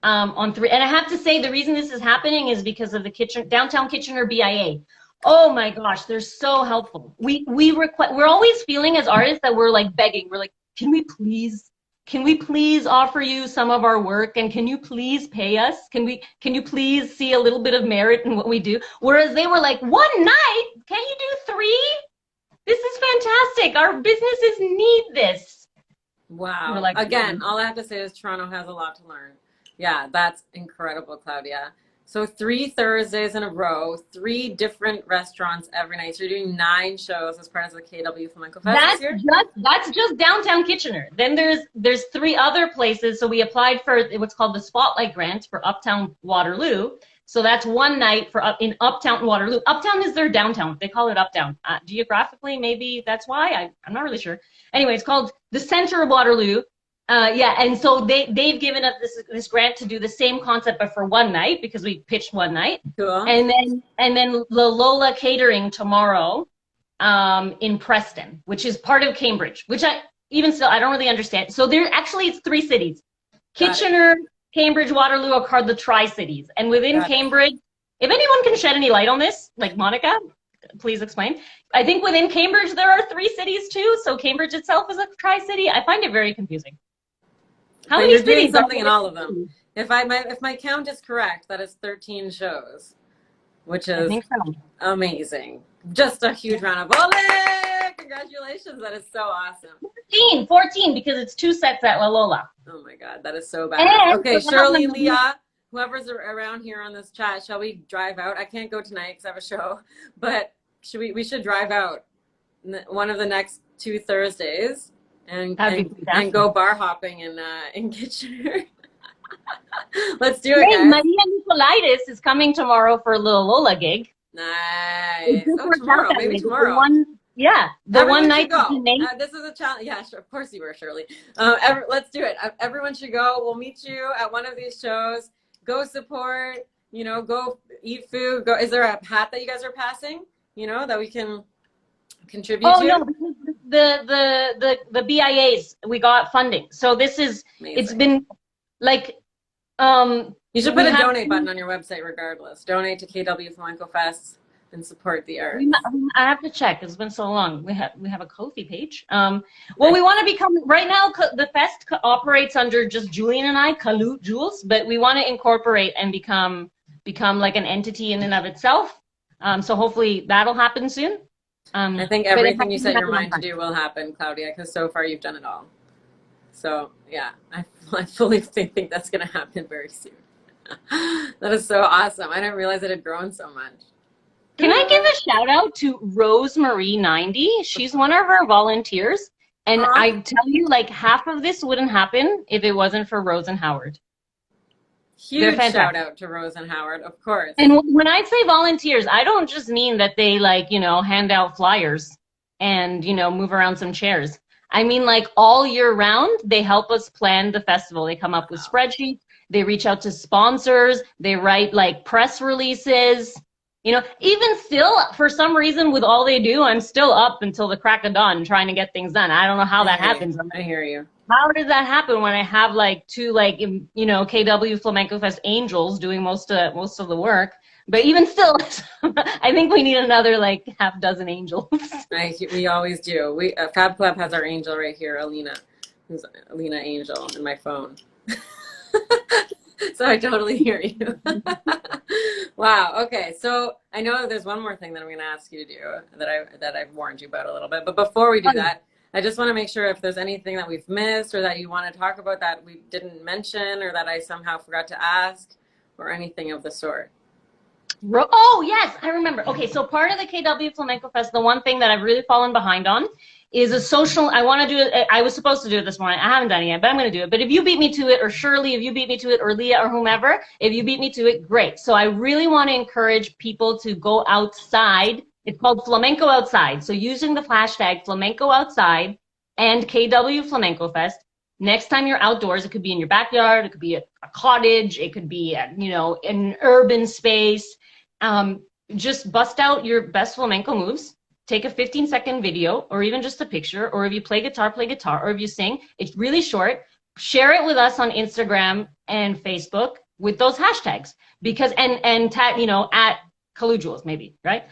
on 3. And I have to say, the reason this is happening is because of the Downtown Kitchener BIA. Oh my gosh, they're so helpful. We're always feeling as artists that we're like begging. We're like, can we please offer you some of our work, and can you please pay us? Can you please see a little bit of merit in what we do? Whereas they were like, 1 night? Can you do 3? This is fantastic. Our businesses need this. Wow. Like, again, all I have to say is Toronto has a lot to learn. Yeah, that's incredible, Claudia. So 3 Thursdays in a row, 3 different restaurants every night. So you're doing 9 shows as part of the KW Flamenco Fest this year? That's just Downtown Kitchener. Then there's 3 other places. So we applied for what's called the Spotlight Grant for Uptown Waterloo. So that's 1 night in Uptown Waterloo. Uptown is their downtown. They call it Uptown. Geographically, maybe that's why. I'm not really sure. Anyway, it's called the Center of Waterloo. And so they've given us this grant to do the same concept, but for 1 night, because we pitched 1 night. Cool. And then La Lola Catering tomorrow in Preston, which is part of Cambridge, which I don't really understand. So it's 3 cities. Kitchener, Cambridge, Waterloo are the Tri-Cities. And within Cambridge, if anyone can shed any light on this, like Monica, please explain. I think within Cambridge there are 3 cities too. So Cambridge itself is a Tri-City. I find it very confusing. How many cities? Doing something in all of them. If my count is correct, that is 13 shows, which is amazing. Just a huge round of ole! Congratulations! That is so awesome. 14, because it's 2 sets at La Lola. Oh my God, that is so bad. Okay, Shirley, Leah, whoever's around here on this chat, shall we drive out? I can't go tonight because I have a show, but we should drive out one of the next 2 Thursdays. And go bar hopping in Kitchener. Let's do it, guys. Maria Nicolaitis is coming tomorrow for a little Lola gig. Nice. Tomorrow. Maybe tomorrow. The one night. This is a challenge. Yeah, sure. Of course you were, Shirley. Let's do it. Everyone should go. We'll meet you at one of these shows. Go support. Go eat food. Go. Is there a hat that you guys are passing? That we can contribute to? No, because the BIAs, we got funding. So this is, amazing. It's been like, you should put a donate button on your website regardless. Donate to KW Flamenco Fest. and support the arts. I have to check. It's been so long. We have a Ko-fi page. Well, we want to become right now. The fest operates under just Julian and I, KW Jules, but we want to incorporate and become like an entity in and of itself. So hopefully that'll happen soon. I think everything you set your mind to do will happen, Claudia, because so far you've done it all. So yeah, I fully think that's going to happen very soon. That is so awesome. I didn't realize it had grown so much. Can I give a shout out to Rosemarie90? She's one of our volunteers. And I tell you, like, half of this wouldn't happen if it wasn't for Rose and Howard. Huge shout out to Rose and Howard, of course. And when I say volunteers, I don't just mean that they, like, you know, hand out flyers and, you know, move around some chairs. I mean, like, all year round, they help us plan the festival. They come up with spreadsheets. They reach out to sponsors. They write, like, press releases. You know, even still, for some reason, with all they do, I'm still up until the crack of dawn trying to get things done. I don't know how that happens. I hear you. How does that happen when I have like two, like, you know, KW Flamenco Fest angels doing most of the work? But even still, I think we need another like half dozen angels. We always do. Fab Club has our angel right here, Alina, who's Alina Angel in my phone. So I totally hear you. Wow. Okay. So I know there's one more thing that I'm going to ask you to do that I've warned you about a little bit. But before we do that, I just want to make sure if there's anything that we've missed or that you want to talk about that we didn't mention or that I somehow forgot to ask or anything of the sort. Oh, yes, I remember. Okay, so part of the KW Flamenco Fest, the one thing that I've really fallen behind on is a social, I want to do it, I was supposed to do it this morning. I haven't done it yet, but I'm going to do it. But if you beat me to it, or Shirley, if you beat me to it, or Leah, or whomever, if you beat me to it, great. So I really want to encourage people to go outside. It's called Flamenco Outside. So using the hashtag Flamenco Outside and KW Flamenco Fest, next time you're outdoors, it could be in your backyard, it could be a cottage, it could be, you know, an urban space. Just bust out your best flamenco moves. Take a 15-second video, or even just a picture, or if you play guitar, or if you sing. It's really short. Share it with us on Instagram and Facebook with those hashtags, because and tag, you know, at KW Jules maybe, right?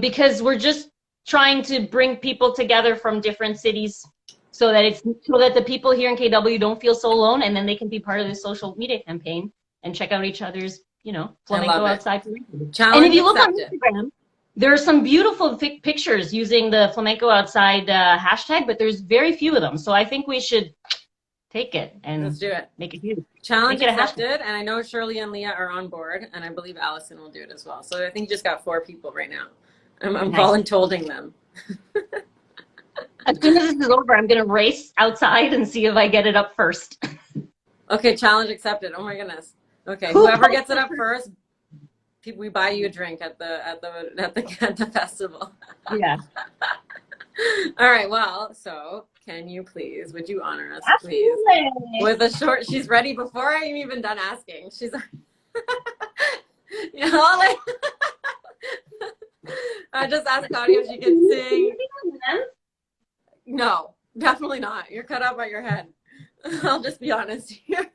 Because we're just trying to bring people together from different cities, so that the people here in KW don't feel so alone, and then they can be part of this social media campaign and check out each other's, you know, Flamenco Outside. And if you look on Instagram, there are some beautiful pictures using the Flamenco Outside hashtag, but there's very few of them. So I think we should take it and let's do it. Make it huge. Challenge accepted. And I know Shirley and Leah are on board, and I believe Allison will do it as well. So I think you just got 4 people right now. I'm voluntolding them. As soon as this is over, I'm going to race outside and see if I get it up first. Okay, challenge accepted. Oh my goodness. Okay, whoever gets it up first, we buy you a drink at the festival. Yeah. All right. Well, so would you honor us, Absolutely. please, with a short? She's ready before I'm even done asking. She's, you know, like, I just asked Claudia if she can sing. No, definitely not. You're cut off by your head. I'll just be honest here.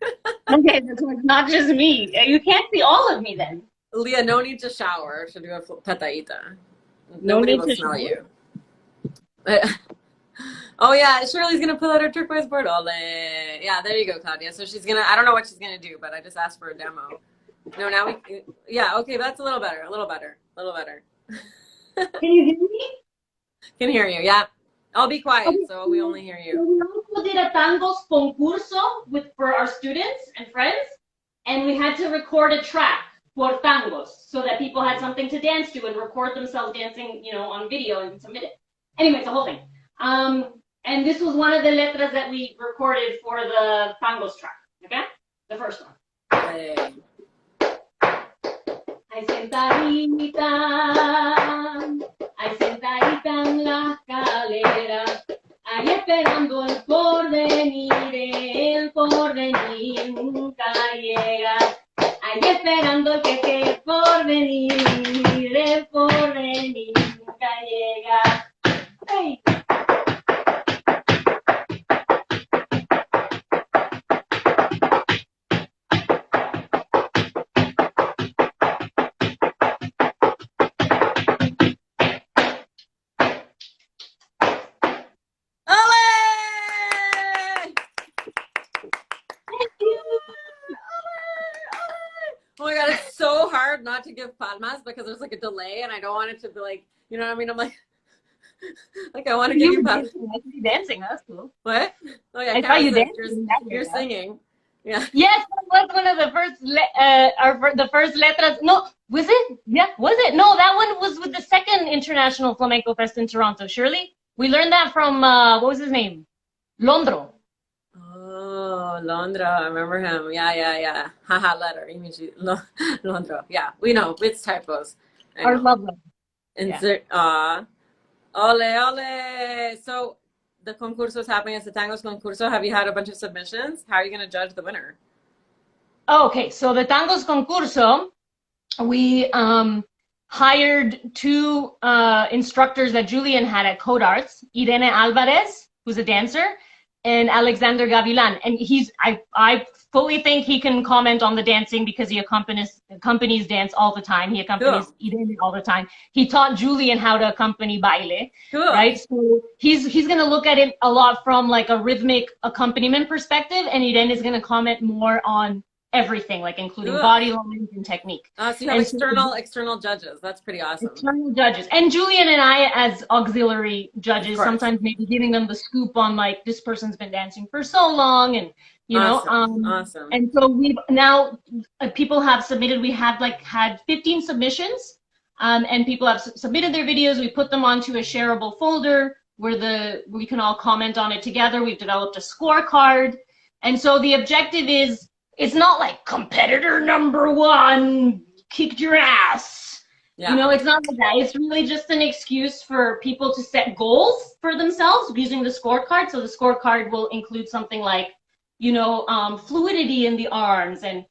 Okay, so it's not just me. You can't see all of me then. Leah, no need to shower to do a pataita. No Nobody need will to smell shower. you. Oh yeah, Shirley's gonna pull out her turquoise board. Ole. Yeah, there you go, Claudia. So she's gonna, I don't know what she's gonna do, but I just asked for a demo. No, now yeah, okay, that's a little better. Can you hear me? Can hear you, yeah. I'll be quiet, so we only hear you. We also did a tangos concurso for our students and friends, and we had to record a track for tangos so that people had something to dance to and record themselves dancing, you know, on video and submit it. Anyway, it's a whole thing. And this was one of the letras that we recorded for the tangos track, okay? The first one. Hey. Ay, sentadita en la escalera, ahí esperando el porvenir nunca llega. Ahí esperando que el porvenir nunca llega. Hey. Oh my God, it's so hard not to give palmas because there's like a delay and I don't want it to be like, you know what I mean? I'm like I want to give You you were palmas. dancing. I saw you dancing. That's cool. What? Oh yeah, I I saw can't you resist. dancing. You're singing. Yeah. Yes, that was one of the first, the first letras. No, was it? Yeah, was it? No, that one was with the second International Flamenco Fest in Toronto. Surely, we learned that from what was his name? Londro. Oh, Londra. I remember him. Yeah. Haha, letter. You mean Londra. Yeah, we know. It's typos. I Our know. love letter. Yeah. Insert. Ole, ole. So the concurso is happening. It's the tangos concurso. Have you had a bunch of submissions? How are you going to judge the winner? Okay, so the Tangos Concurso, we hired two instructors that Julian had at Code Arts, Irene Alvarez, who's a dancer, and Alexander Gavilan. And I fully think he can comment on the dancing because he accompanies dance all the time. He accompanies Irene all the time. He taught Julian how to accompany baile, right? So he's going to look at it a lot from like a rhythmic accompaniment perspective, and Irene is going to comment more on everything, like including body lines and technique. So you have external judges. That's pretty awesome. External judges. And Julian and I as auxiliary judges, sometimes maybe giving them the scoop on like, this person's been dancing for so long and, you know. Awesome. And so we've now, people have submitted, we have like had 15 submissions and people have submitted their videos. We put them onto a shareable folder where we can all comment on it together. We've developed a scorecard. And so the objective is, it's not like competitor number one kicked your ass. Yeah. You know, it's not like that. It's really just an excuse for people to set goals for themselves using the scorecard. So the scorecard will include something like, you know, fluidity in the arms and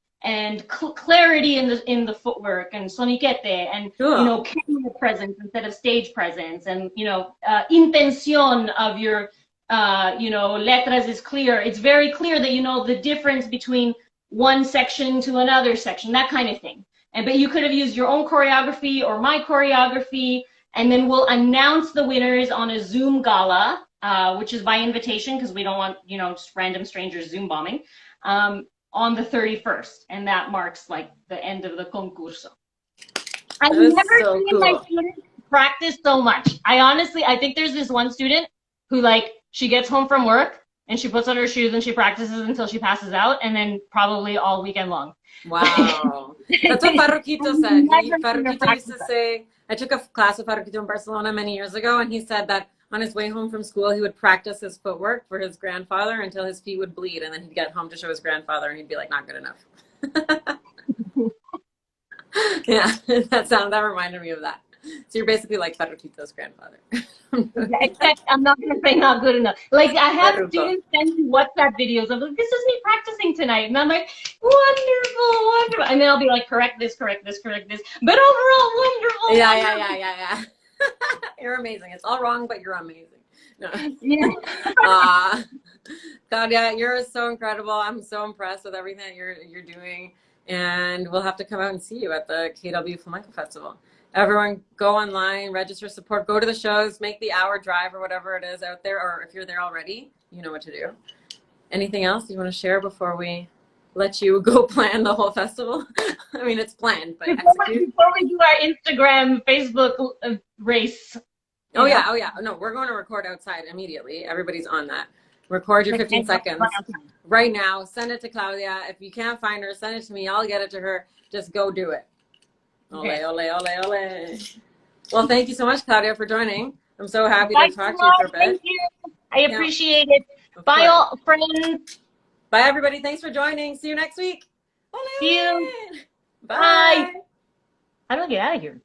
clarity in the footwork and soniquete and, you know, camera presence instead of stage presence and, you know, intención of your, you know, letras is clear. It's very clear that you know the difference between one section to another section, that kind of thing. But you could have used your own choreography or my choreography, and then we'll announce the winners on a Zoom gala, which is by invitation because we don't want, you know, just random strangers Zoom bombing, on the 31st, and that marks like the end of the concurso. I've never seen my students practice so much. I think there's this one student who like, she gets home from work, and she puts on her shoes and she practices until she passes out, and then probably all weekend long. Wow. That's what Farruquito said. Farruquito used to say, I took a class with Farruquito in Barcelona many years ago, and he said that on his way home from school, he would practice his footwork for his grandfather until his feet would bleed, and then he'd get home to show his grandfather, and he'd be like, not good enough. Yeah, that reminded me of that. So you're basically like Farruquito's grandfather. Except I'm not going to say not good enough. Like I have students send me WhatsApp videos of like, this is me practicing tonight. And I'm like, wonderful. And then I'll be like, correct this. But overall, wonderful. Yeah. You're amazing. It's all wrong, but you're amazing. No. Yeah. Claudia, you're so incredible. I'm so impressed with everything that you're doing. And we'll have to come out and see you at the KW Flamenco Festival. Everyone go online, register, support, go to the shows, make the hour drive or whatever it is out there, or if you're there already, you know what to do. Anything else you want to share before we let you go plan the whole festival? I mean, it's planned, but before we do our Instagram, Facebook race. Oh yeah. No, we're going to record outside immediately. Everybody's on that. Record your 15 seconds right now. Send it to Claudia. If you can't find her, send it to me. I'll get it to her. Just go do it. Ole. Well, thank you so much, Claudia, for joining. I'm so happy to talk to you for a bit. Thank you. I appreciate it. Bye, all friends. Bye, everybody. Thanks for joining. See you next week. See you. Bye. How do I get out of here?